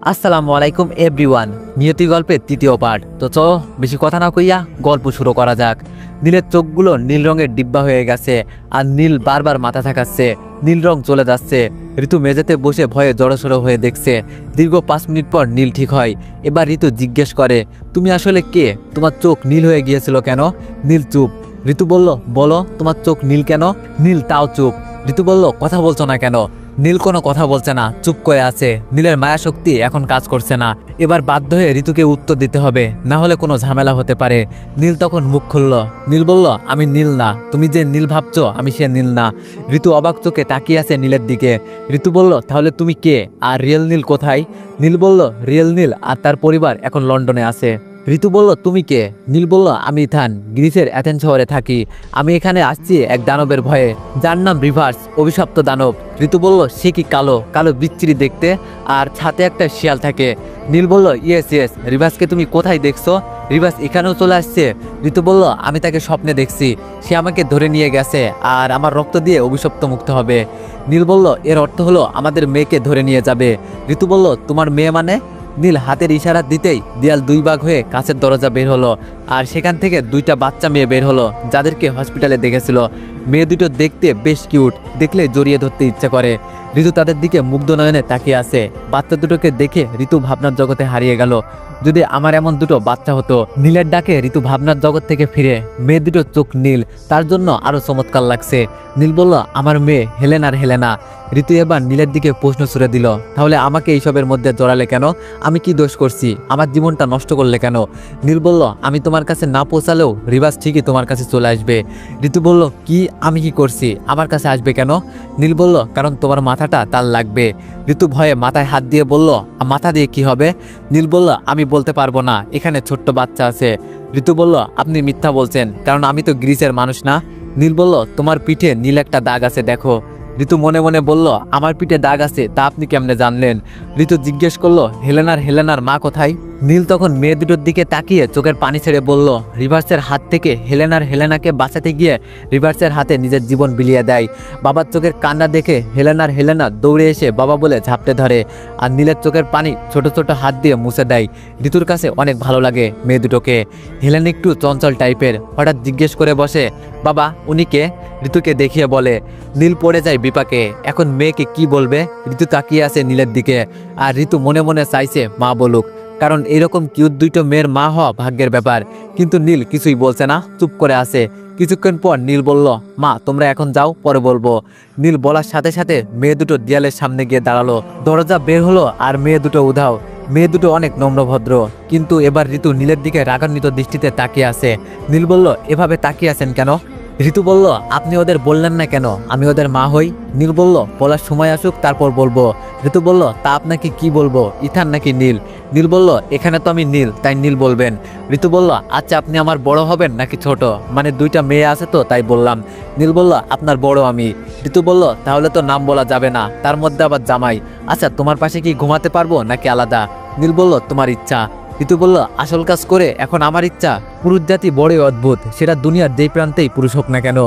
আসসালামু আলাইকুম এভরিওয়ান। নিয়তি গল্পের তৃতীয় পার্ট। তো চলো বেশি কথা না কইয়া গল্প শুরু করা যাক। নীলের চোখগুলো নীল রঙের ডিব্বা হয়ে গেছে আর নীল বারবার মাথা থাকাচ্ছে। নীল রং চলে যাচ্ছে। ঋতু মেঝেতে বসে ভয়ে জড়সড়ো হয়ে দেখছে। দীর্ঘ 5 মিনিট পর নীল ঠিক হয়। এবার ঋতু জিজ্ঞেস করে, তুমি আসলে কে? তোমার চোখ নীল হয়ে গিয়েছিল কেন? নীল চুপ। ঋতু বলল, বলো তোমার চোখ নীল কেন? নীল তাও চুপ। ঋতু বলল, কথা বলছো না কেন? নীল কোনো কথা বলছে না, চুপ করে আছে। নীলের মায়া শক্তি এখন কাজ করছে না। এবার বাধ্য হয়ে ঋতুকে উত্তর দিতে হবে, না হলে কোনো ঝামেলা হতে পারে। নীল তখন মুখ খুলল। নীল বলল, আমি নীল না। তুমি যে নীল ভাবছো আমি সে নীল না। ঋতু অবাক চোখে তাকিয়ে আছে নীলের দিকে। ঋতু বলল, তাহলে তুমি কে? আর রিয়েল নীল কোথায়? নীল বলল, রিয়েল নীল আর তার পরিবার এখন লন্ডনে আছে। ঋতু বলল, তুমি কে? নীল বলল, আমি ইথান, গ্রিসের অ্যাথেন্স শহরে থাকি। আমি এখানে আসছি এক দানবের ভয়ে, যার নাম রিভার্স, অভিশপ্ত দানব। ঋতু বলল, সে কি কালো কালো বিচ্ছিরি দেখতে, আর ছাতে একটা শিয়াল থাকে? নীল বলল, ইয়েস ইয়েস। রিভার্সকে তুমি কোথায় দেখছো? রিভার্স এখানেও চলে আসছে। ঋতু বলল, আমি তাকে স্বপ্নে দেখছি। সে আমাকে ধরে নিয়ে গেছে আর আমার রক্ত দিয়ে অভিশপ্ত মুক্ত হবে। নীল বলল, এর অর্থ হলো আমাদের মেয়েকে ধরে নিয়ে যাবে। ঋতু বলল, তোমার মেয়ে মানে? নীল হাতের ইশারা দিতেই দেয়াল 2 ভাগ হয়ে কাছের দরজা বের হলো, আর সেখান থেকে 2টা বাচ্চা মেয়ে বের হলো, যাদেরকে হসপিটালে দেখেছিল। মেয়ে দুটো দেখতে বেশ কিউট, দেখলে জড়িয়ে ধরতে ইচ্ছে করে। ঋতু তাদের দিকে মুগ্ধ নয়নে তাকিয়ে আছে। বাচ্চা দুটোকে দেখে ঋতু ভাবনার জগতে হারিয়ে গেল। যদি আমার এমন দুটো বাচ্চা হতো। নীলের ডাকে ঋতু ভাবনার জগৎ থেকে ফিরে। মেয়ে দুটো চোখ নীল, তার জন্য আরো চমৎকার লাগছে। নীল বলল, আমার মেয়ে হেলেন আর হেলেনা। ঋতু এবার নীলের দিকে প্রশ্ন ছুড়ে দিল, তাহলে আমাকে এইসবের মধ্যে জড়ালে কেন? আমি কি দোষ করছি? আমার জীবনটা নষ্ট করলে কেন? নীল বলল, আমি তোমার কাছে না পৌঁছালেও রিভার্স ঠিকই তোমার কাছে চলে আসবে। ঋতু বলল, কি? আমি কি করছি? আমার কাছে আসবে কেন? নীল বলল, কারণ তোমার মাথাটা তার লাগবে। ঋতু ভয়ে মাথায় হাত দিয়ে বলল, মাথা দিয়ে কি হবে? নীল বলল, আমি বলতে পারবো না, এখানে ছোট্ট বাচ্চা আছে। ঋতু বলল, আপনি মিথ্যা বলছেন, কারণ আমি তো গ্রিসের মানুষ না। নীল বলল, তোমার পিঠে নীল একটা দাগ আছে, দেখো। ঋতু মনে মনে বলল, আমার পিঠে দাগ আছে তা আপনি কেমনে জানলেন? ঋতু জিজ্ঞেস করলো, হেলেনার মা কোথায়? নীল তখন মেয়ে দুটোর দিকে তাকিয়ে চোখের পানি ছেড়ে বলল, রিভার্সের হাত থেকে হেলেনাকে বাঁচাতে গিয়ে রিভার্সের হাতে নিজের জীবন বিলিয়ে দেয়। বাবার চোখের কান্না দেখে হেলেনা দৌড়ে এসে বাবা বলে ঝাপটে ধরে, আর নীলের চোখের পানি ছোট ছোট হাত দিয়ে মুছে দেয়। ঋতুর কাছে অনেক ভালো লাগে মেয়ে দুটোকে। হেলেন একটু চঞ্চল টাইপের, হঠাৎ জিজ্ঞেস করে বসে, বাবা উনি কে? ঋতুকে দেখিয়ে বলে। নীল পড়ে যায় বিপাকে, এখন মেয়েকে কি বলবে? ঋতু তাকিয়ে আছে নীলের দিকে, আর ঋতু মনে মনে চাইছে মা বলুক, কারণ এরকম কিউট দুটো মেয়ের মা হওয়া ভাগ্যের ব্যাপার। কিন্তু নীল কিছুই বলছে না, চুপ করে আছে। কিছুক্ষণ পর নীল বলল, মা তোমরা এখন যাও, পরে বলবো। নীল বলার সাথে সাথে মেয়ে দুটো দেয়ালের সামনে গিয়ে দাঁড়ালো। দরজা বের হলো আর মেয়ে দুটো উধাও। মেয়ে দুটো অনেক নম্রভদ্র, কিন্তু এবার ঋতু নীলের দিকে রাগান্বিত দৃষ্টিতে তাকিয়ে আছে। নীল বলল, এভাবে তাকিয়ে আছেন কেন? ঋতু বলল, আপনি ওদের বললেন না কেন আমি ওদের মা হই? নীল বলল, বলার সময় আসুক তারপর বলবো। ঋতু বলল, তা আপনাকে কি বলবো, ইথান নাকি নীল? নীল বলল, এখানে তো আমি নীল, তাই নীল বলবেন। ঋতু বলল, আচ্ছা আপনি আমার বড় হবেন নাকি ছোট? মানে 2টা মেয়ে আছে তো তাই বললাম। নীল বলল, আপনার বড় আমি। ঋতু বলল, তাহলে তো নাম বলা যাবে না, তার মধ্যে আবার জামাই। আচ্ছা তোমার পাশে কি ঘুমাতে পারবো নাকি আলাদা? নীল বলল, তোমার ইচ্ছা। ঋতু বলল, আসল কাজ করে এখন আমার ইচ্ছা? পুরুষ জাতি বড়ই অদ্ভুত, সেটা দুনিয়ার যেই প্রান্তেই পুরুষ হোক না কেন।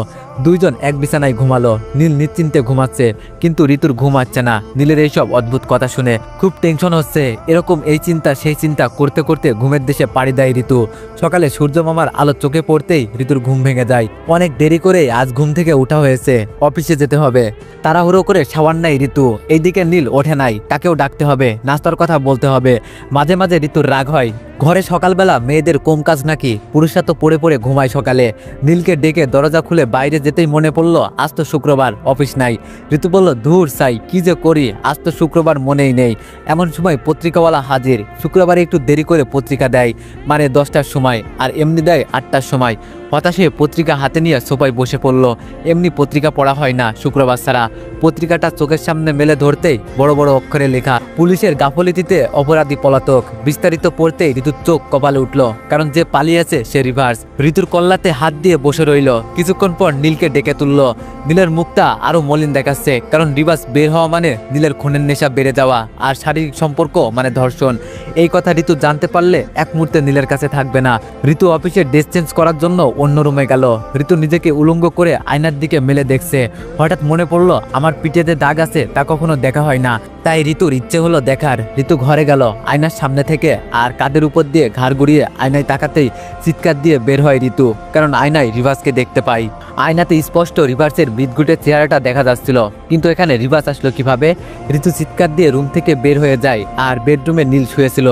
দুইজন এক বিছানায় ঘুমালো। নীল নিশ্চিন্তে ঘুমাচ্ছে, কিন্তু ঋতুর ঘুম আসছে না। নীলের এইসব অদ্ভুত কথা শুনে খুব টেনশন হচ্ছে। এরকম এই চিন্তা সেই চিন্তা করতে করতে ঘুমের দেশে পাড়ি দেয় ঋতু। সকালে সূর্য মামার আলো চোখে পড়তেই ঋতুর ঘুম ভেঙে যায়। অনেক দেরি করে আজ ঘুম থেকে উঠা হয়েছে, অফিসে যেতে হবে। তাড়াহুড়ো করে শাওয়ার নেয় ঋতু। এইদিকে নীল ওঠে নাই, তাকেও ডাকতে হবে, নাস্তার কথা বলতে হবে। মাঝে মাঝে ঋতুর রাগ হয়, ঘরে সকালবেলা মেয়েদের কম কাজ নাকি? পুরুষরা তো পড়ে পড়ে ঘুমায় সকালে। নীলকে ডেকে দরজা খুলে বাইরে যেতেই মনে পড়লো আজ তো শুক্রবার, অফিস নাই। ঋতু বলল, ধুর সাই, কি যে করি, আজ তো শুক্রবার মনেই নেই। এমন সময় পত্রিকাওয়ালা হাজির। শুক্রবারে একটু দেরি করে পত্রিকা দেয়, মানে 10টার সময়, আর এমনি দেয় 8টার সময়। হতাশে পত্রিকা হাতে নিয়ে সোফায় বসে পড়ল। এমনি পত্রিকা পড়া হয় না শুক্রবার ছাড়া। পত্রিকাটা চোখের সামনে মেলে ধরতেই বড় বড় অক্ষরে লেখা, পুলিশের গাফলিতিতে অপরাধী পলাতক। বিস্তারিত পড়তেই ঋতু ঋতুর চোখ কপালে উঠল, কারণ যে পালিয়েছে সে রিভার্স। ঋতুর কল্লাতে হাত দিয়ে বসে রইল। কিছুক্ষণ পর নীলকে ডেকে তুলল। নীলের মুখটা আরো মলিন দেখাচ্ছে, কারণ রিভার্স বের হওয়া মানে নীলের খুনের নেশা বেড়ে যাওয়া, আর শারীরিক সম্পর্ক মানে ধর্ষণ। এই কথা ঋতু জানতে পারলে এক মুহূর্তে নীলের কাছে থাকবে না। ঋতু অফিসে ড্রেস চেঞ্জ করার জন্য অন্য রুমে গেল। ঋতু নিজেকে উলঙ্গ করে আয়নার দিকে মেলে দেখছে। হঠাৎ মনে পড়লো আমার পিঠে যে দাগ আছে তা কখনো দেখা হয় না। তাই ঋতুর ইচ্ছে হলো দেখার। ঋতু ঘরে গেল, আয়নার সামনে থেকে আর কাঁধের উপর দিয়ে ঘাড় ঘুরিয়ে আয়নায় তাকাতেই চিৎকার দিয়ে বের হয় ঋতু, কারণ আয়নায় রিভার্সকে দেখতে পাই। আয়নাতে স্পষ্ট রিভার্সের বিদঘুটে চেহারাটা দেখা যাচ্ছিল, কিন্তু এখানে রিভার্স আসলো কিভাবে? ঋতু চিৎকার দিয়ে রুম থেকে বের হয়ে যায়, আর বেডরুমে নীল শুয়েছিল।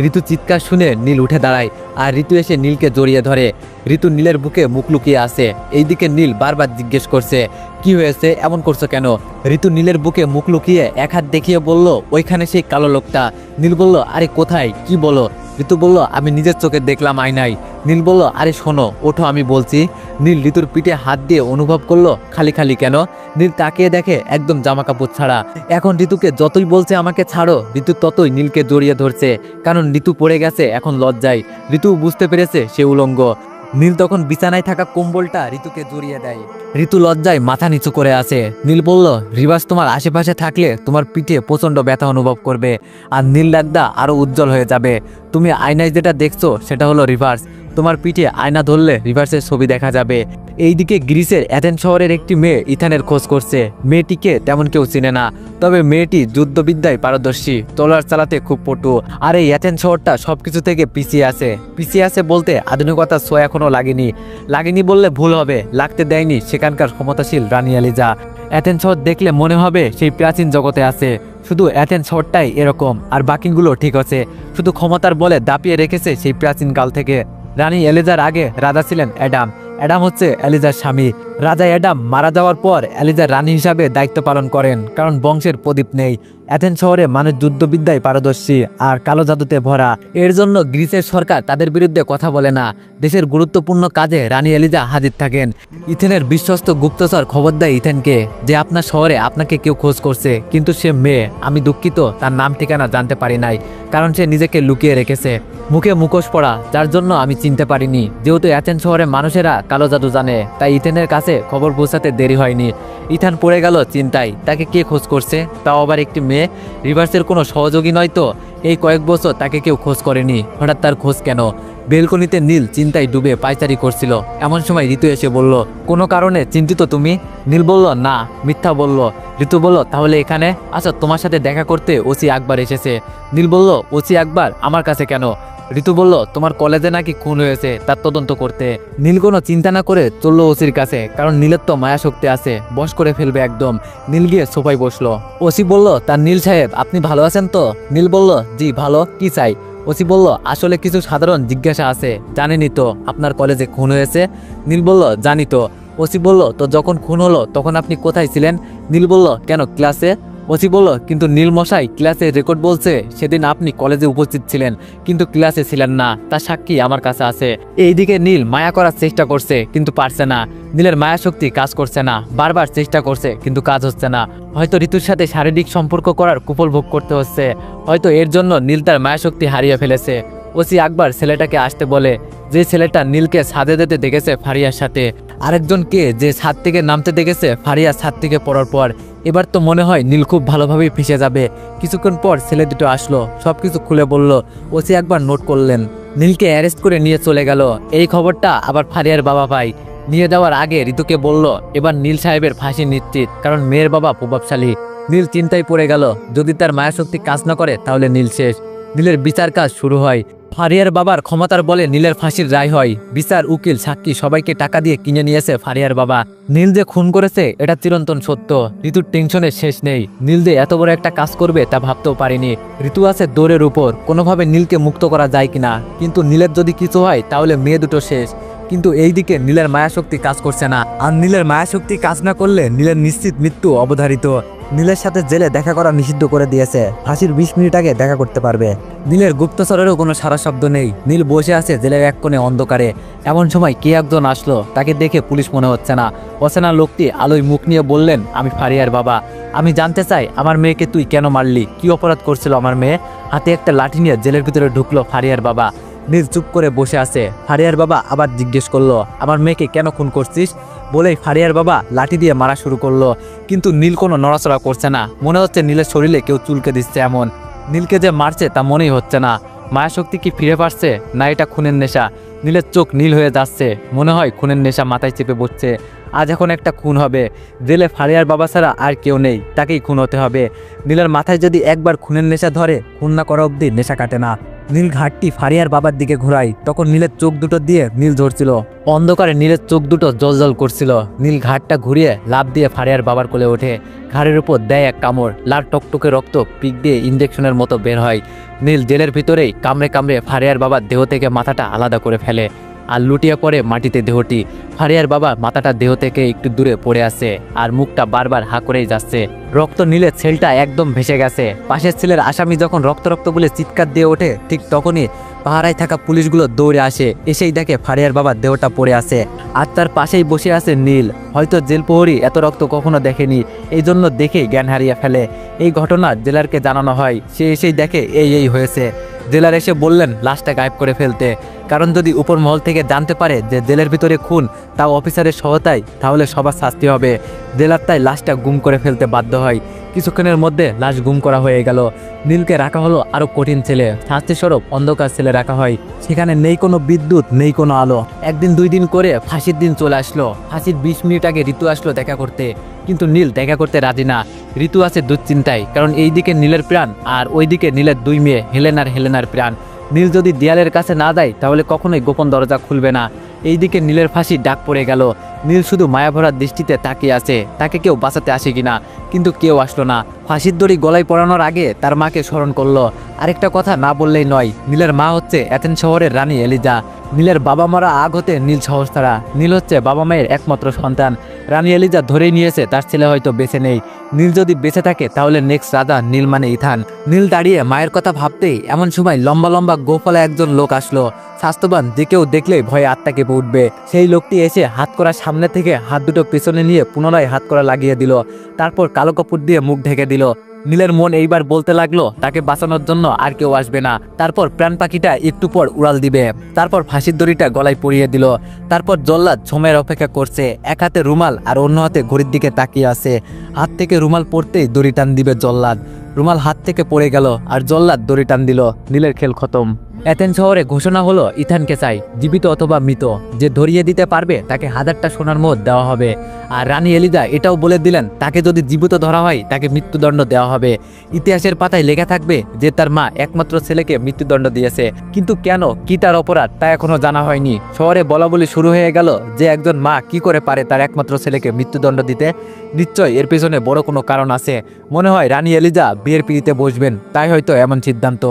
ঋতু চিৎকার শুনে নীল উঠে দাঁড়ায়, আর ঋতু এসে নীলকে জড়িয়ে ধরে। ঋতু নীলের বুকে মুখ লুকিয়ে আসে। এইদিকে নীল বারবার জিজ্ঞেস করছে, কি হয়েছে, এমন করছো কেন? ঋতু নীলের বুকে মুখ লুকিয়ে এক হাত দেখিয়ে বলল, ওইখানে সেই কালো লোকটা। নীল বলল, আরে কোথায়, কি বলো? ঋতু বলল, আমি নিজের চোখে দেখলাম আয়নায়। নীল বলল, আরে শোনো, ওঠো, আমি বলছি। নীল ঋতুর পিঠে হাত দিয়ে অনুভব করলো খালি খালি কেন। নীল তাকিয়ে দেখে একদম জামা কাপড় ছাড়া। এখন ঋতুকে যতই বলছে আমাকে ছাড়ো, ঋতু ততই নীলকে জড়িয়ে ধরছে, কারণ ঋতু পড়ে গেছে এখন লজ্জায়। ঋতু বুঝতে পেরেছে সে উলঙ্গ। নীল তখন বিছানায় থাকা কম্বলটা ঋতুকে জড়িয়ে দেয়। ঋতু লজ্জায় মাথা নিচু করে আছে। নীল বলল, রিভার্স তোমার আশেপাশে থাকলে তোমার পিঠে প্রচণ্ড ব্যথা অনুভব করবে, আর নীল রাগদা আরও উজ্জ্বল হয়ে যাবে। তুমি আয়নায় যেটা দেখছো সেটা হলো রিভার্স। তোমার পিঠে আয়না ধরলে রিভার্সের ছবি দেখা যাবে। এইদিকে গ্রিসের অ্যাথেন্স শহরের একটি মেয়ে ইথানের খোঁজ করছে। মেয়েটিকে তেমন কেউ চিনে না, তবে মেয়েটি যুদ্ধবিদ্যায় পারদর্শী, তলোয়ার চালাতে খুব পটু। আর এই অ্যাথেন্স শহরটা সবকিছু থেকে পিছিয়ে আছে বলতে আধুনিকতার ছোঁয়া এখনো লাগেনি বললে ভুল হবে, লাগতে দেয়নি সেখানকার ক্ষমতাশীল রানী এলিজা। অ্যাথেন্স শহর দেখলে মনে হবে সেই প্রাচীন জগতে আছে। শুধু অ্যাথেন্স শহরটাই এরকম, আর বাকিগুলো ঠিক আছে, শুধু ক্ষমতার বলে দাপিয়ে রেখেছে সেই প্রাচীন কাল থেকে। রানী এলিজার আগে রাজা ছিলেন অ্যাডাম হচ্ছে এলিজার স্বামী। রাজা অ্যাডাম মারা যাওয়ার পর এলিজার রানী হিসাবে দায়িত্ব পালন করেন, কারণ বংশের প্রদীপ নেই। অ্যাথেন্স শহরে মানুষ যুদ্ধবিদ্যায় পারদর্শী আর কালো জাদুতে ভরা। এর জন্য গ্রিসের সরকার তাদের বিরুদ্ধে কথা বলে না। দেশের গুরুত্বপূর্ণ কাজে রানী এলিজা হাজির থাকেন। ইথেনের বিশ্বস্ত গুপ্তচর খবর দেয় ইথেনকে যে আপনার শহরে আপনাকে কেউ খোঁজ করছে, কিন্তু সে মেয়ে। আমি দুঃখিত, তার নাম ঠিকানা জানতে পারি নাই, কারণ সে নিজেকে লুকিয়ে রেখেছে। মুখে মুখোশ পরা, যার জন্য আমি চিনতে পারিনি। যেহেতু অ্যাথেন্স শহরে মানুষেরা কালো জাদু জানে, তাই ইথেনের কাছে খবর পৌঁছাতে দেরি হয়নি। ইথান পড়ে গেল চিন্তায়, তাকে কে খোঁজ করছে, তাও আবার একটি মেয়ে। রিভার্সের কোনো সহযোগী নয় তো? এই কয়েক বছর তাকে কেউ খোঁজ করেনি, হঠাৎ তার খোঁজ কেন? বেলকনিতে নীল চিন্তায় ডুবে পায়চারি করছিল। এমন সময় ঋতু এসে বলল, কোনো কারণে চিন্তিত তুমি? নীল বলল, না, মিথ্যা বলল। ঋতু বলল, তাহলে এখানে? আচ্ছা, তোমার সাথে দেখা করতে ওসি আকবর এসেছে। নীল বলল, ওসি আকবর আমার কাছে কেন? ঋতু বলল, তোমার কলেজে নাকি খুন হয়েছে, তার তদন্ত করতে। নীল কোনো চিন্তা না করে চলল ওসির কাছে, কারণ নীলের তো মায়া শক্তি আছে, বশ করে ফেলবে একদম। নীল গিয়ে সোফায় বসলো। ওসি বলল, তার নীল সাহেব, আপনি ভালো আছেন তো? নীল বলল, জি ভালো, কি চাই? ওসি বলল, আসলে কিছু সাধারণ জিজ্ঞাসা আছে। জানেনই তো আপনার কলেজে খুন হয়েছে? নীল বলল, জানি তো। ওসি বলল, তো যখন খুন হলো তখন আপনি কোথায় ছিলেন? নীল বলল, কেন, ক্লাসে। ওসি বলল, কিন্তু নীল মশাই, ক্লাসের রেকর্ড বলছে সেদিন আপনি কলেজে উপস্থিত ছিলেন, কিন্তু ক্লাসে ছিলেন না, তার সাক্ষী আমার কাছে আছে। এইদিকে নীল মায়া করার চেষ্টা করছে, কিন্তু পারছে না। নীলের মায়া শক্তি কাজ করছে না, বারবার চেষ্টা করছে, কিন্তু কাজ হচ্ছে না। হয়তো ঋতুর সাথে শারীরিক সম্পর্ক করার কুফল ভোগ করতে হচ্ছে, হয়তো এর জন্য নীল তার মায়া শক্তি হারিয়ে ফেলেছে। ওসি আকবর ছেলেটাকে আসতে বলে, যে ছেলেটা নীলকে ছাদে যেতে দেখেছে ফারিয়ার সাথে, আরেকজনকে যে ছাদ থেকে নামতে দেখেছে ফারিয়া ছাদ থেকে পড়ার পর। এবার তো মনে হয় নীল খুব ভালোভাবেই ফেঁসে যাবে। কিছুক্ষণ পর ছেলে দুটো আসলো, সবকিছু খুলে বলল। ওসি একবার নোট করলেন, নীলকে অ্যারেস্ট করে নিয়ে চলে গেল। এই খবরটা আবার ফারিয়ার বাবা পায়। নিয়ে যাওয়ার আগে ঋতুকে বলল, এবার নীল সাহেবের ফাঁসি নিশ্চিত, কারণ মেয়ের বাবা প্রভাবশালী। নীল চিন্তায় পড়ে গেল, যদি তার মায়াশক্তি কাজ না করে তাহলে নীল শেষ। নীলের বিচার কাজ শুরু হয়। ফারিয়ার বাবার ক্ষমতার বলে নীলের ফাঁসির রায় হয়। বিচার, উকিল, সাক্ষী সবাইকে টাকা দিয়ে কিনে নিয়েছে ফারিয়ার বাবা। নীল যে খুন করেছে এটা চিরন্তন সত্য। ঋতুর টেনশনের শেষ নেই। নীল যে এত বড় একটা কাজ করবে তা ভাবতেও পারিনি। ঋতু আছে দৌড়ের উপর, কোনোভাবে নীলকে মুক্ত করা যায় কিনা। কিন্তু নীলের যদি কিছু হয় তাহলে মেয়ে দুটো শেষ। কিন্তু এইদিকে নীলের মায়াশক্তি কাজ করছে না, আর নীলের মায়াশক্তি কাজ না করলে নীলের নিশ্চিত মৃত্যু অবধারিত। নীলের সাথে জেলে দেখা করা নিষিদ্ধ করে দিয়েছে, ফাঁসির 20 মিনিট আগে দেখা করতে পারবে। নীলের গুপ্তচরেরও কোনো সারা শব্দ নেই। নীল বসে আছে জেলের এক কোণে অন্ধকারে। এমন সময় কে একজন আসলো, তাকে দেখে পুলিশ মনে হচ্ছে না। অচেনা লোকটি আলোয় মুখ নিয়ে বললেন, আমি ফারিয়ার বাবা। আমি জানতে চাই আমার মেয়েকে তুই কেন মারলি, কি অপরাধ করছিল আমার মেয়ে? হাতে একটা লাঠি নিয়ে জেলের ভিতরে ঢুকলো ফারিয়ার বাবা। নীল চুপ করে বসে আছে। ফারিয়ার বাবা আবার জিজ্ঞেস করলো, আমার মেয়েকে কেন খুন করছিস? বলেই ফারিয়ার বাবা লাঠি দিয়ে মারা শুরু করলো। কিন্তু নীল কোনো নড়াচড়া করছে না, মনে হচ্ছে নীলের শরীরে কেউ চুলকে দিচ্ছে এমন। নীলকে যে মারছে তা মনেই হচ্ছে না। মায়াশক্তি কি ফিরে পারছে, না এটা খুনের নেশা? নীলের চোখ নীল হয়ে যাচ্ছে, মনে হয় খুনের নেশা মাথায় চেপে বসছে। আজ এখন একটা খুন হবে, জেলে ফারিয়ার বাবা ছাড়া আর কেউ নেই, তাকেই খুন হতে হবে। নীলের মাথায় যদি একবার খুনের নেশা ধরে, খুন না করা অবধি নেশা কাটে না। নীল ঘাটটি ফারিয়ার বাবার দিকে ঘোরায়, তখন নীলের চোখ দুটো দিয়ে নীল ঝরছিল। অন্ধকারে নীলের চোখ দুটো জলজল করছিল। নীল ঘাটটা ঘুরিয়ে লাফ দিয়ে ফারিয়ার বাবার কোলে ওঠে। ঘাড়ের উপর দেয় এক কামড়, লাল টকটকে রক্ত পিক দিয়ে ইঞ্জেকশনের মতো বের হয়। নীল জেলের ভিতরেই কামড়ে কামড়ে ফারিয়ার বাবার দেহ থেকে মাথাটা আলাদা করে ফেলে আর লুটিয়ে পড়ে মাটিতে দেহটি। ফারিয়ার বাবা মাথাটা দেহ থেকে একটু দূরে পড়ে আছে আর মুখটা বারবার হা করেই যাচ্ছে। রক্ত নীলের ছেলটা একদম ভেসে গেছে। পাশের ছেলের আসামি যখন রক্ত রক্ত বলে চিৎকার দিয়ে ওঠে, ঠিক তখনই পাহারায় থাকা পুলিশগুলো দৌড়ে আসে। এসেই দেখে ফারিয়ার বাবার দেহটা পড়ে আছে আর তার পাশেই বসে আছে নীল। হয়তো জেল প্রহরী এত রক্ত কখনো দেখেনি, এই জন্য দেখে জ্ঞান হারিয়ে ফেলে। এই ঘটনা জেলারকে জানানো হয়, সে এসেই দেখে এই হয়েছে। জেলার এসে বললেন লাশটা গায়েব করে ফেলতে, কারণ যদি উপর মহল থেকে জানতে পারে যে জেলের ভিতরে খুন, তাও অফিসারের সহায়তায়, তাহলে সবার শাস্তি হবে। জেলার তাই লাশটা গুম করে ফেলতে বাধ্য হয়। কিছুক্ষণের মধ্যে লাশ গুম করা হয়ে গেল। নীলকে রাখা হলো আরো কঠিন ছেলে, শাস্তিস্বরূপ অন্ধকার ছেলে রাখা হয়। সেখানে নেই কোনো বিদ্যুৎ, নেই কোনো আলো। একদিন দুই দিন করে ফাঁসির দিন চলে আসলো। ফাঁসির 20 মিনিট আগে ঋতু আসলো দেখা করতে, কিন্তু নীল দেখা করতে রাজি না। ঋতু আছে দুশ্চিন্তায়, কারণ এইদিকে নীলের প্রাণ আর ওইদিকে নীলের দুই মেয়ে হেলেনার প্রাণ। নীল যদি দেয়ালের কাছে না যায় তাহলে কখনোই গোপন দরজা খুলবে না। এইদিকে নীলের ফাঁসি ডাক পড়ে গেল। নীল শুধু মায়াভরা দৃষ্টিতে তাকিয়ে আছে, তাকে কেউ বাঁচাতে আসে কিনা, কিন্তু কেউ আসলো না। ফাঁসির দড়ি গলায় পরানোর আগে তার মাকে স্মরণ করলো। আরেকটা কথা না বললেই নয়, নীলের মা হচ্ছে অ্যাথেন্স শহরের রানী এলিজা। নীলের বাবা মারা আগ হতে নীল সহস্তারা। নীল হচ্ছে বাবা মায়ের একমাত্র সন্তান। রানী এলিজা ধরেই নিয়েছে তার ছেলে হয়তো বেঁচে নেই। নীল যদি বেঁচে থাকে তাহলে নেক্সট রাজা নীল মানে ইথান। নীল দাঁড়িয়ে মায়ের কথা ভাবতেই এমন সময় লম্বা লম্বা গোফলা একজন লোক আসলো। স্বাস্থ্যবান, যে কেউ দেখলেই ভয়ে আত্মা কেঁপে উঠবে। সেই লোকটি এসে হাত করার সামনে থেকে হাত দুটো পেছনে নিয়ে পুনরায় হাত করা লাগিয়ে দিল। তারপর কালো কাপড় দিয়ে মুখ ঢেকে দিল। নীলের মন এইবার বলতে লাগলো তাকে বাঁচানোর জন্য আর কেউ আসবে না। তারপর প্রাণ পাখিটা একটু পর উড়াল দিবে। তারপর ফাঁসির দড়িটা গলায় পরিয়ে দিল। তারপর জল্লাদ সময়ের অপেক্ষা করছে। এক হাতে রুমাল আর অন্য হাতে ঘড়ির দিকে তাকিয়ে আছে। হাত থেকে রুমাল পড়তেই দড়ি টান দিবে জল্লাদ। রুমাল হাত থেকে পড়ে গেল আর জল্লাদ দড়ি টান দিল। নীলের খেল খতম। অ্যাথেন্স শহরে ঘোষণা হলো ইথানকে চাই, জীবিত অথবা মৃত। যে ধরিয়ে দিতে পারবে তাকে 1000টা সোনার মোহর দেওয়া হবে। আর রানী এলিজা এটাও বলে দিলেন তাকে যদি জীবিত ধরা হয় তাকে মৃত্যুদণ্ড দেওয়া হবে। ইতিহাসের পাতায় লেখা থাকবে যে তার মা একমাত্র ছেলেকে মৃত্যুদণ্ড দিয়েছে। কিন্তু কেন, কি তার অপরাধ, তা এখনো জানা হয়নি। শহরে বলাবলি শুরু হয়ে গেল যে একজন মা কি করে পারে তার একমাত্র ছেলেকে মৃত্যুদণ্ড দিতে। নিশ্চয় এর পেছনে বড় কোনো কারণ আছে। মনে হয় রানী এলিজা বিয়ের পিড়িতে বসবেন, তাই হয়তো এমন সিদ্ধান্ত।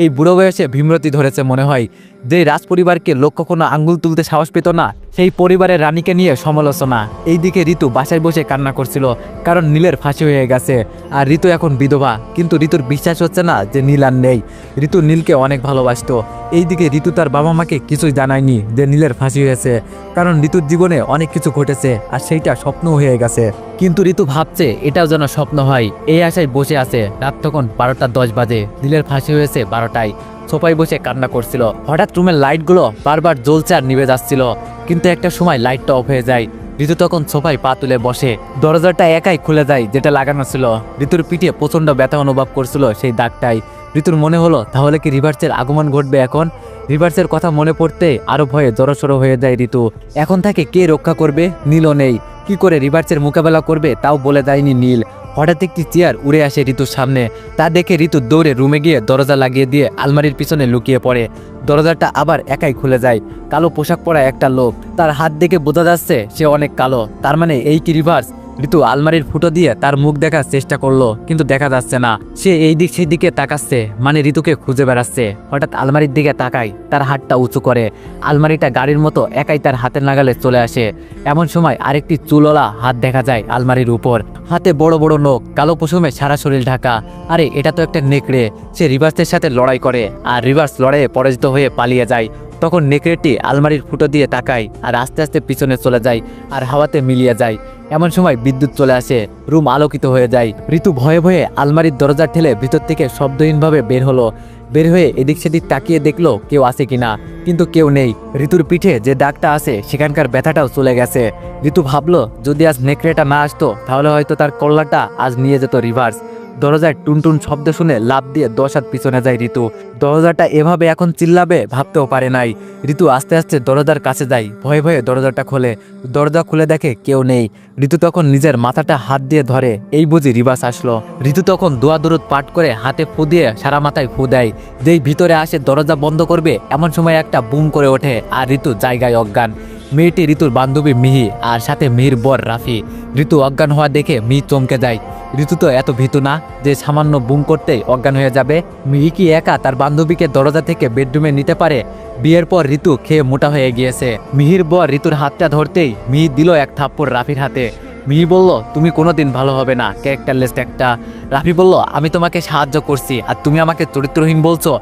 এই বুড়ো বয়সে ভীমরতি ধরেছে মনে হয়। যে রাজপরিবারকে লোক কখনো আঙ্গুল তুলতে সাহস পেত না, সেই পরিবারের রানীকে নিয়ে সমালোচনা। এইদিকে ঋতু বাসায় বসে কান্না করছিল, কারণ নীলের ফাঁসি হয়ে গেছে। আর ঋতু এখন বিধবা, কিন্তু ঋতুর বিশ্বাস হচ্ছে না যে নীল আর নেই। ঋতু নীলকে অনেক ভালোবাসতো। এইদিকে ঋতু তার বাবা মাকে কিছুই জানায়নি যে নীলের ফাঁসি হয়েছে, কারণ ঋতুর জীবনে অনেক কিছু ঘটেছে আর সেইটা স্বপ্ন হয়ে গেছে। কিন্তু ঋতু ভাবছে এটাও যেন স্বপ্ন হয়, এই আশায় বসে আছে। রাত তখন 12:10 বাজে। নীলের ফাঁসি হয়েছে 12টায়। সোফায় বসে কান্না করছিল। হঠাৎ রুমের লাইটগুলো বারবার জ্বলছে আর নিভে যাচ্ছিল, কিন্তু একটা সময় লাইটটা অফ হয়ে যায়। ঋতু তখন সোফায় পা তুলে বসে। দরজাটা একাই খুলে যায় যেটা লাগানো ছিল। ঋতুর পিঠে প্রচন্ড ব্যথা অনুভব করছিল সেই দাগটাই। ঋতুর মনে হলো তাহলে কি রিভার্সের আগমন ঘটবে এখন। রিভার্সের কথা মনে পড়তে আরো ভয়ে জড়সড় হয়ে যায় ঋতু। এখন তাকে কে রক্ষা করবে? নীলও নেই। কি করে রিভার্সের মোকাবেলা করবে তাও বলে দেয়নি নীল। হঠাৎ একটি চেয়ার উড়ে আসে ঋতুর সামনে। তা দেখে ঋতু দৌড়ে রুমে গিয়ে দরজা লাগিয়ে দিয়ে আলমারির পিছনে লুকিয়ে পড়ে। দরজাটা আবার একাই খুলে যায়। কালো পোশাক পরা একটা লোক, তার হাত দেখে বোঝা যাচ্ছে সে অনেক কালো। তার মানে এই কি রিভার্স? ঋতু আলমারির ফুটো দিয়ে তার মুখ দেখার চেষ্টা করলো, কিন্তু দেখা যাচ্ছে না। সে এই দিক সেই দিকে তাকাচ্ছে, মানে ঋতুকে খুঁজে বেড়াচ্ছে। হঠাৎ আলমারির দিকে তাকায়, তার হাতটা উঁচু করে। আলমারিটা গাড়ির মতো একাই তার হাতের নাগালে চলে আসে। এমন সময় আরেকটি চুলওয়ালা হাত দেখা যায় আলমারির উপর। হাতে বড় বড় নখ, কালো পশমে সারা শরীর ঢাকা। আরে এটা তো একটা নেকড়ে। সে রিভার্সের সাথে লড়াই করে আর রিভার্স লড়াইয়ে পরাজিত হয়ে পালিয়ে যায়। তখন নেকড়েটি আলমারির ফুটো দিয়ে তাকায় আর আস্তে আস্তে পিছনে চলে যায় আর হাওয়াতে মিলিয়ে যায়। এমন সময় বিদ্যুৎ চলে আসে, রুম আলোকিত হয়ে যায়। ঋতু ভয়ে ভয়ে আলমারির দরজা ঠেলে ভিতর থেকে শব্দহীনভাবে বের হলো। বের হয়ে এদিক সেদিক তাকিয়ে দেখলো কেউ আছে কিনা, কিন্তু কেউ নেই। ঋতুর পিঠে যে দাগটা আছে সেখানকার ব্যথাটাও চলে গেছে। ঋতু ভাবলো যদি আজ নেকড়েটা না আসতো তাহলে হয়তো তার কল্লাটা আজ নিয়ে যেত রিভার্স। দরজায় টুনটুন শব্দ শুনে লাফ দিয়ে 10 হাত পিছনে যায় ঋতু। দরজাটা এভাবে এখন চিল্লাবে ভাবতেও পারে নাই। ঋতু আস্তে আস্তে দরজার কাছে যায়, ভয়ে ভয়ে দরজাটা খোলে। দরজা খুলে দেখে কেউ নেই। ঋতু তখন নিজের মাথাটা হাত দিয়ে ধরে, এই বুঝি রিভার্স আসলো। ঋতু তখন দোয়া দরুদ পাঠ করে হাতে ফু দিয়ে সারা মাথায় ফু দেয়। যেই ভিতরে আসে দরজা বন্ধ করবে এমন সময় একটা বুম করে ওঠে আর ঋতু জায়গায় অজ্ঞান। মেয়েটি ঋতুর বান্ধবী মিহি আর সাথে মিহির বর রাফি। ঋতু অজ্ঞান হওয়া দেখে মিহি চমকে যায়। ঋতু তো এত ভীতু না যে সামান্য বুম করতেই অজ্ঞান হয়ে যাবে। মিহি কি একা তার বান্ধবীকে দরজা থেকে বেডরুমে নিতে পারে? বিয়ের পর ঋতু খেয়ে মোটা হয়ে গিয়েছে। মিহির বর ঋতুর হাতটা ধরতেই মিহি দিল এক থাপ্পড় রাফির হাতে। মিহি বলল, তুমি কোনোদিন ভালো হবে না, ক্যারেক্টারলেস একটা। রাফি বলল, আমি তোমাকে সাহায্য করছি আর তুমি আমাকে চরিত্রহীন বলছো।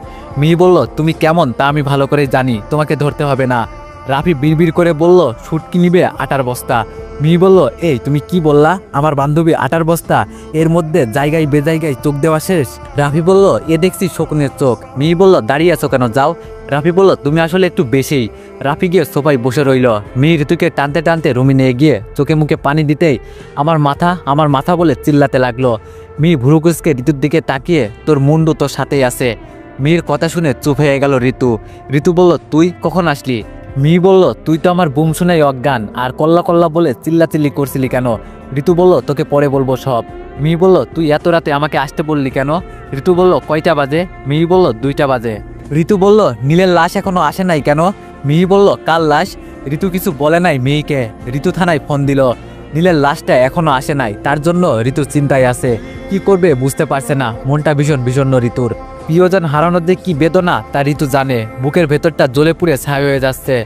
মিহি বলল, তুমি কেমন তা আমি ভালো করে জানি, তোমাকে ধরতে হবে না। রাফি বিড়বিড় করে বলল, শুটকি নিবে আটার বস্তা। মিহি বলল, এই তুমি কি বললা? আমার বান্ধবী আটার বস্তা? এর মধ্যে জায়গায় বেজায়গায় চোখ দেওয়া শেষ। রাফি বলল, এ দেখছি শকুনের চোখ। মিহি বলল, দাঁড়িয়ে আছো কেন, যাও। রাফি বলল, তুমি আসলে একটু বেশি। রাফি গিয়ে সোফায় বসে রইল। মিহি ঋতুকে টানতে টানতে রুমে নিয়ে গিয়ে চোখে মুখে পানি দিতেই আমার মাথা বলে চিল্লাতে লাগলো। মিহি ভুরুকুচকে ঋতুর দিকে তাকিয়ে, তোর মুন্ডু তোর সাথেই আছে। মিহির কথা শুনে চুপ হয়ে গেল ঋতু। ঋতু বলল, তুই কখন আসলি? মিহি বলল, তুই তো আমার বুম শুনেই অজ্ঞান আর কল্লা কল্লা বলে চিল্লাচিল্লি করছিলি কেন? ঋতু বলল, তোকে পরে বলবো সব। মিহি বলল, তুই এত রাতে আমাকে আসতে বললি কেন? ঋতু বলল, কয়টা বাজে? মিহি বলল, 2টা বাজে। ঋতু বলল, নীলের লাশ এখনো আসে নাই কেন? মিহি বলল, কাল লাশ? ঋতু কিছু বলে নাই মিহিকে। ঋতু থানায় ফোন দিল। নীলের লাশটা এখনো আসে নাই, তার জন্য ঋতু চিন্তায় আছে। কি করবে বুঝতে পারছে না, মনটা ভীষণ বিষণ্ণ ঋতুর। প্রিয়জন হারানোর যে কি বেদনা তা ঋতু জানে। বুকের ভেতরটা জ্বলে পুড়ে ছাই হয়ে যাচ্ছে।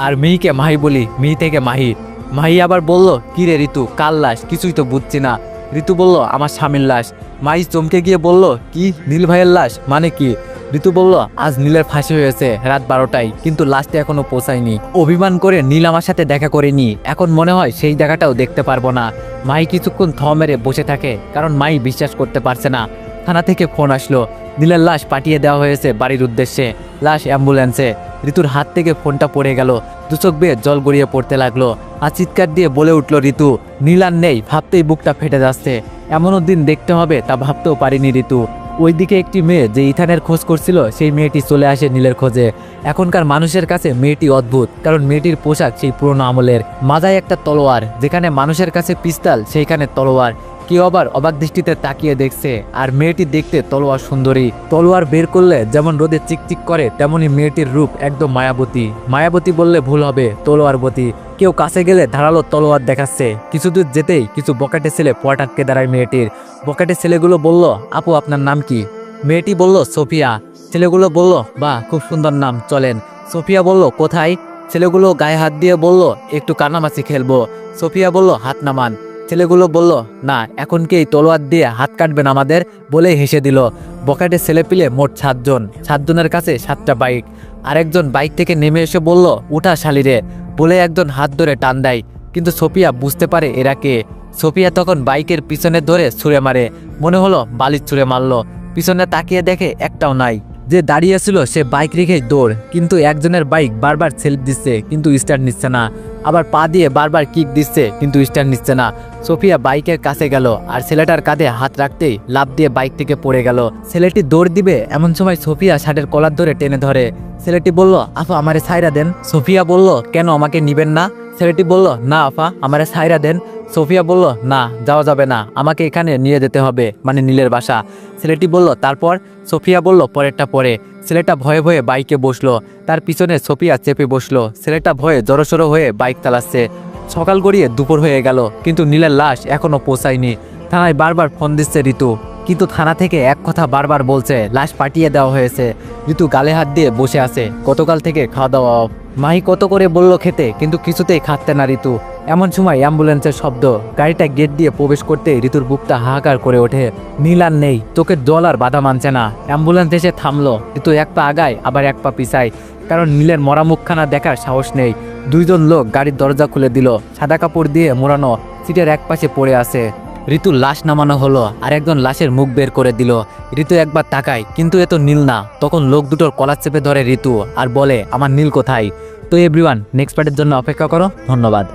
আর মিহিকে মাহি বলি, মিহি থেকে মাহি। মাহি আবার বলল, কি রে ঋতু, কাল লাশ? কিছুই তো বুঝছি না। ঋতু বলল, আমার স্বামীর লাশ। মাহি চমকে গিয়ে বলল, কি, নীল ভাইয়ের লাশ? মানে কি? ঋতু বলল, আজ নীলের ফাঁসি হয়েছে রাত 12টায়, কিন্তু লাশটা এখনো পৌঁছায়নি। অভিমান করে নীল আমার সাথে দেখা করেনি, এখন মনে হয় সেই জায়গাটাও দেখতে পারবো না। মাহি কিছুক্ষণ থ মেরে বসে থাকে, কারণ মাহি বিশ্বাস করতে পারছে না। থানা থেকে ফোন আসলো, নীলের লাশ পাঠিয়ে দেওয়া হয়েছে বাড়ির উদ্দেশ্যে, লাশ অ্যাম্বুলেন্সে। ঋতুর হাত থেকে ফোনটা পড়ে গেল, দুচোখ বেয়ে জল গড়িয়ে পড়তে লাগলো আর চিৎকার দিয়ে বলে উঠল ঋতু, নীল আর নেই, ভাবতেই বুকটা ফেটে যাচ্ছে। এমনও দিন দেখতে হবে তা ভাবতেও পারিনি ঋতু। ওইদিকে একটি মেয়ে যে ইথানের খোঁজ করছিল সেই মেয়েটি চলে আসে নীলের খোঁজে। এখনকার মানুষের কাছে মেয়েটি অদ্ভুত, কারণ মেয়েটির পোশাক সেই পুরনো আমলের। মাথায় একটা তলোয়ার, যেখানে মানুষের কাছে পিস্তল সেইখানে তলোয়ার। কেউ আবার অবাক দৃষ্টিতে তাকিয়ে দেখছে। আর মেয়েটি দেখতে তলোয়ার সুন্দরী। তলোয়ার বের করলে যেমন রোদে চিকচিক করে, তেমনি মেয়েটির রূপ একদম মায়াবতী। মায়াবতী বললে ভুল হবে, তলোয়ারবতী। কেউ কাছে গেলে ধারালো তলোয়ার দেখাচ্ছে। কিছু দূর যেতেই কিছু বকাটে ছেলে পট আটকে দাঁড়ায় মেয়েটির। বকাটে ছেলেগুলো বলল, আপু আপনার নাম কি? মেয়েটি বলল, সোফিয়া। ছেলেগুলো বলল, বাহ, খুব সুন্দর নাম, চলেন। সোফিয়া বলল, কোথায়? ছেলেগুলো গায়ে হাত দিয়ে বলল, একটু কানামাছি খেলবো। সোফিয়া বলল, হাত নামান। ছেলেগুলো বলল, না, এখন কি এই তলোয়ার দিয়ে হাত কাটবেন আমাদের? বলে হেসে দিল। বকাটে ছেলে পিলে মোট 7 জন। 7 জনের কাছে 7টা বাইক। আরেকজন বাইক থেকে নেমে এসে বলল, উঠা শালিরে, বলে একজন হাত ধরে টান দেয়। কিন্তু সোফিয়া বুঝতে পারে এরা কে। সোফিয়া তখন বাইকের পিছনে ধরে ছুঁড়ে মারে, মনে হলো বালিশ ছুঁড়ে মারলো। পিছনে তাকিয়ে দেখে একটাও নাই। যে দাঁড়িয়ে ছিল সে বাইক রেখেই দৌড়, কিন্তু একজনের বাইক বারবার সেলফ দিচ্ছে কিন্তু স্টার্ট নিচ্ছে না। আবার পা দিয়ে বারবার কিক দিচ্ছে কিন্তু স্টার্ট নিচ্ছে না। সোফিয়া বাইকের কাছে গেল আর ছেলেটার কাঁধে হাত রাখতেই লাফ দিয়ে বাইক থেকে পড়ে গেল। ছেলেটি দৌড় দিবে এমন সময় সোফিয়া শার্টের কলার ধরে টেনে ধরে। ছেলেটি বলল, আফা আমারে ছাইরা দেন। সোফিয়া বলল, কেন, আমাকে নিবেন না? ছেলেটি বলল, না আফা, আমারে ছাইরা দেন। সোফিয়া বলল, না, যাওয়া যাবে না, আমাকে এখানে নিয়ে যেতে হবে, মানে নীলের বাসা। ছেলেটি বলল, তারপর? সোফিয়া বলল, পরেরটা পরে। ছেলেটা ভয়ে ভয়ে বাইকে বসলো, তার পিছনে সোফিয়া চেপে বসলো। ছেলেটা ভয়ে জড়সড়ো হয়ে বাইক চালাচ্ছে। সকাল গড়িয়ে দুপুর হয়ে গেল, কিন্তু নীলের লাশ এখনো পৌঁছায়নি। থানায় বারবার ফোন দিচ্ছে ঋতু, কিন্তু থানা থেকে এক কথা বারবার বলছে, লাশ পাঠিয়ে দেওয়া হয়েছে। ঋতু গালে হাত দিয়ে বসে আছে, গতকাল থেকে খাওয়া দাওয়া অফ। মাহি কত করে বলল খেতে, কিন্তু কিছুতেই খাচ্ছে না ঋতু। এমন সময় অ্যাম্বুলেন্সের শব্দ। গাড়িটা গেট দিয়ে প্রবেশ করতে ঋতুর বুকটা হাহাকার করে ওঠে। নীল আর নেই, চোখের জল আর বাধা মানছে না। অ্যাম্বুলেন্স এসে থামলো। ঋতু এক পা আগায়, আবার এক পা পিছায়। কারণ নীলের মরা মুখখানা দেখার সাহস নেই। দুইজন লোক গাড়ির দরজা খুলে দিল। সাদা কাপড় দিয়ে মোড়ানো সিটের একপাশে পড়ে আছে। ঋতুর লাশ নামানো হলো আর একজন লাশের মুখ বের করে দিল। ঋতু একবার তাকায়, কিন্তু এ তো নীল না। তখন লোক দুটোর কলার চেপে ধরে ঋতু আর বলে, আমার নীল কোথায়? তো এভরিওয়ান, নেক্সট পার্টের জন্য অপেক্ষা করো। ধন্যবাদ।